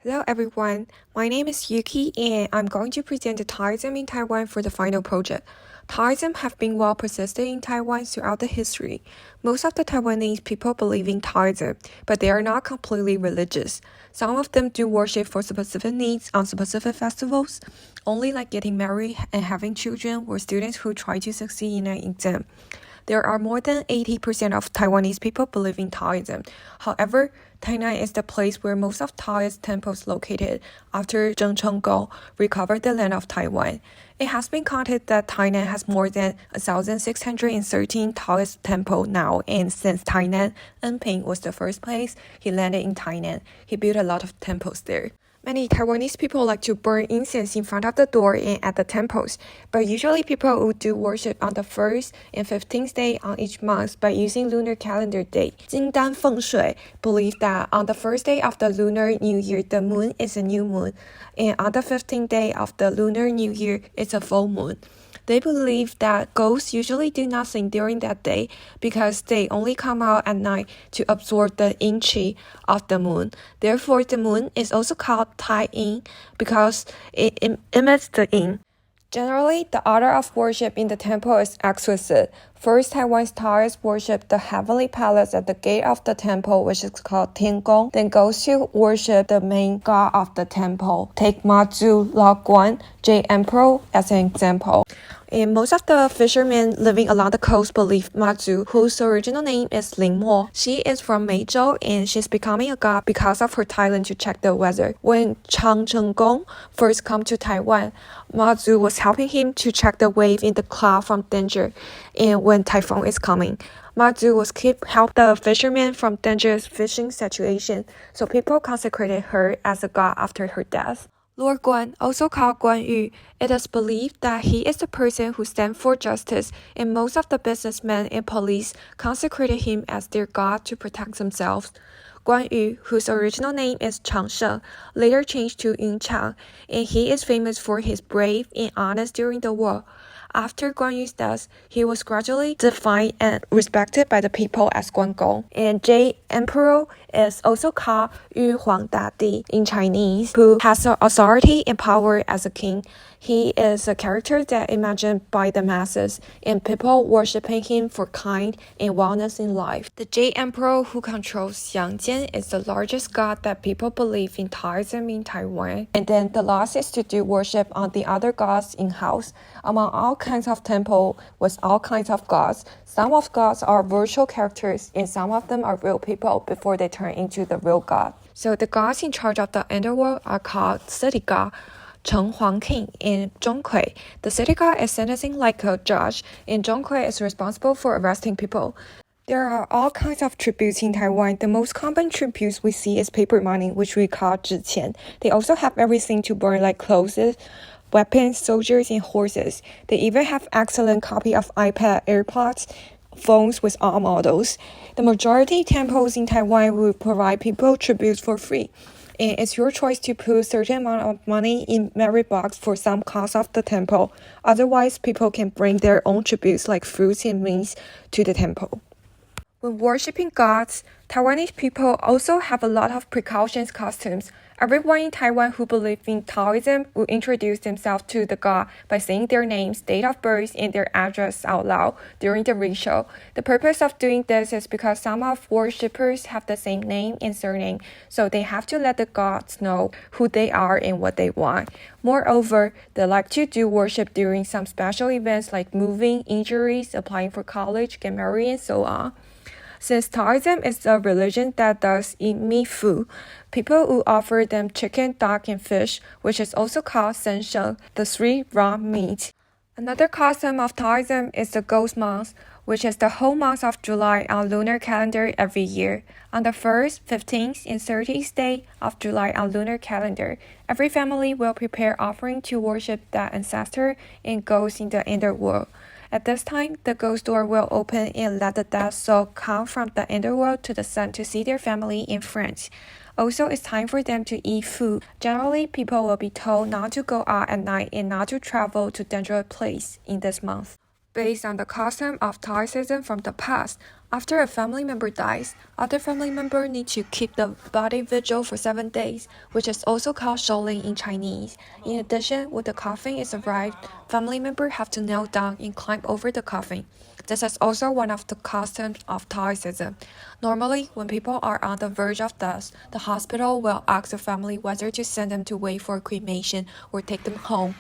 Hello everyone, my name is Yuki and I'm going to present the Taoism in Taiwan for the final project. Taoism have been well persisted in Taiwan throughout the history. Most of the Taiwanese people believe in Taoism, but they are not completely religious. Some of them do worship for specific needs on specific festivals, only like getting married and having children or students who try to succeed in an exam. There are more than 80% of Taiwanese people believe in Taoism. However, Tainan is the place where most of Taoist temples located after Zheng Chenggou recovered the land of Taiwan. It has been counted that Tainan has more than 1,613 Taoist temples now, and since Tainan, Enping was the first place he landed in Tainan, he built a lot of temples there. Many Taiwanese people like to burn incense in front of the door and at the temples, but usually people would do worship on the 1st and 15th day on each month by using lunar calendar date. Jingdan Feng Shui believe that on the first day of the Lunar New Year, the moon is a new moon, and on the 15th day of the Lunar New Year, it's a full moon. They believe that ghosts usually do nothing during that day because they only come out at night to absorb the yin qi of the moon. Therefore, the moon is also called Tai Yin because it emits the yin. Generally, the order of worship in the temple is exquisite. First, Taiwan's Taoists worship the heavenly palace at the gate of the temple, which is called Tiangong. Then goes to worship the main god of the temple. Take Mazu Lao Guan, Jade Emperor, as an example. And most of the fishermen living along the coast believe Mazu, whose original name is Ling Mo. She is from Meizhou and she's becoming a god because of her talent to check the weather. When Chang Chenggong first came to Taiwan, Mazu was helping him to check the wave in the cloud from danger and when typhoon is coming. Mazu was help the fishermen from dangerous fishing situation, so people consecrated her as a god after her death. Lord Guan, also called Guan Yu, it is believed that he is the person who stands for justice, and most of the businessmen and police consecrated him as their god to protect themselves. Guan Yu, whose original name is Chang Sheng, later changed to Yun Chang, and he is famous for his brave and honest during the war. After Guan Yu's death, he was gradually defined and respected by the people as Guan Gong. And Jade Emperor is also called Yu Huang Da Di in Chinese, who has authority and power as a king. He is a character that imagined by the masses, and people worshiping him for kind and wellness in life. The Jade Emperor who controls Xiangjian is the largest god that people believe in Taoism in Taiwan. And then the last is to do worship on the other gods in-house. Among all kinds of temple with all kinds of gods, some of gods are virtual characters and some of them are real people before they turn into the real god. So the gods in charge of the underworld are called city god, Cheng Huang King, and Zhongkui. The city god is sentencing like a judge, and Zhongkui is responsible for arresting people. There are all kinds of tributes in Taiwan. The most common tributes we see is paper money, which we call 纸钱. They also have everything to burn like clothes, weapons, soldiers, and horses. They even have excellent copy of iPad, AirPods, phones with all models. The majority temples in Taiwan will provide people tributes for free. And it's your choice to put a certain amount of money in merit box for some cost of the temple. Otherwise, people can bring their own tributes like fruits and meats to the temple. When worshipping gods, Taiwanese people also have a lot of precautions customs. Everyone in Taiwan who believes in Taoism will introduce themselves to the god by saying their names, date of birth, and their address out loud during the ritual. The purpose of doing this is because some of worshippers have the same name and surname, so they have to let the gods know who they are and what they want. Moreover, they like to do worship during some special events like moving, injuries, applying for college, get married, and so on. Since Taoism is a religion that does eat meat food, people will offer them chicken, duck, and fish, which is also called sensheng, the 3 raw meat. Another custom of Taoism is the ghost month, which is the whole month of July on lunar calendar every year. On the 1st, 15th, and 30th day of July on lunar calendar, every family will prepare offering to worship the ancestor and ghosts in the underworld. At this time, the ghost door will open and let the dead soul come from the underworld to the sun to see their family and friends. Also, it's time for them to eat food. Generally, people will be told not to go out at night and not to travel to dangerous places in this month. Based on the custom of Taoism from the past, after a family member dies, other family member need to keep the body vigil for 7 days, which is also called shouling in Chinese. In addition, when the coffin is arrived, family member have to kneel down and climb over the coffin. This is also one of the customs of Taoism. Normally, when people are on the verge of death, the hospital will ask the family whether to send them to wait for cremation or take them home.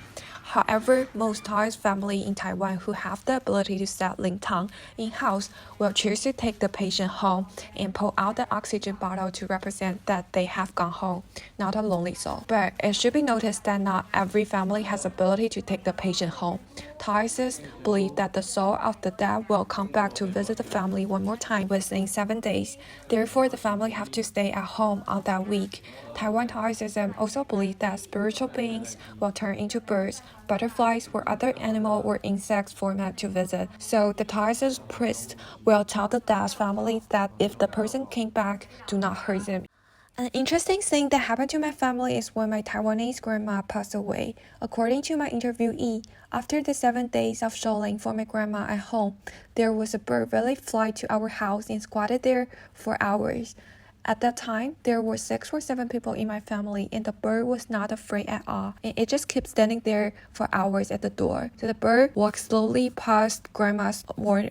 However, most Taoist families in Taiwan who have the ability to set lintang in-house will choose to take the patient home and pull out the oxygen bottle to represent that they have gone home, not a lonely soul. But it should be noticed that not every family has ability to take the patient home. Taoists believe that the soul of the dead will come back to visit the family one more time within 7 days. Therefore, the family have to stay at home on that week. Taiwan Taoism also believes that spiritual beings will turn into birds, butterflies, or other animal or insects format to visit. So the Taoist priest will tell the dead family that if the person came back, do not hurt them. An interesting thing that happened to my family is when my Taiwanese grandma passed away. According to my interviewee, after the 7 days of shouling for my grandma at home, there was a bird really fly to our house and squatted there for hours. At that time, there were 6 or 7 people in my family, and the bird was not afraid at all, and it just kept standing there for hours at the door. So the bird walked slowly past Grandma's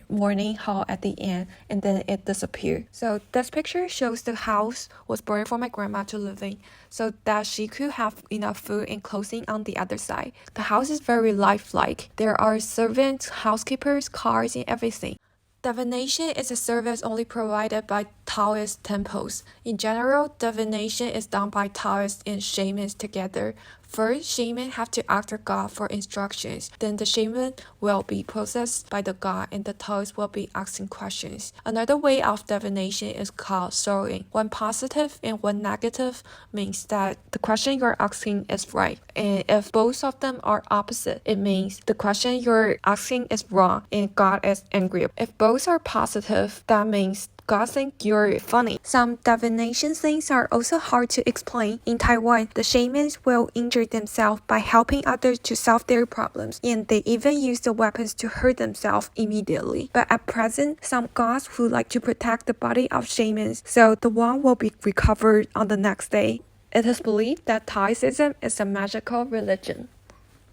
morning hall at the end, and then it disappeared. So this picture shows the house was burned for my grandma to live in, so that she could have enough food and clothing on the other side. The house is very lifelike. There are servants, housekeepers, cars, and everything. Divination is a service only provided by Taoist temples. In general, divination is done by Taoists and shamans together. First, shamans have to ask the god for instructions. Then the shaman will be possessed by the god and the Taoist will be asking questions. Another way of divination is called throwing. One positive and one negative means that the question you're asking is right. And if both of them are opposite, it means the question you're asking is wrong and God is angry. If both are positive, that means God thinks you're funny. Some divination things are also hard to explain. In Taiwan, the shamans will injure themselves by helping others to solve their problems, and they even use the weapons to hurt themselves immediately. But at present, some gods would like to protect the body of shamans, so the one will be recovered on the next day. It is believed that Taoism is a magical religion.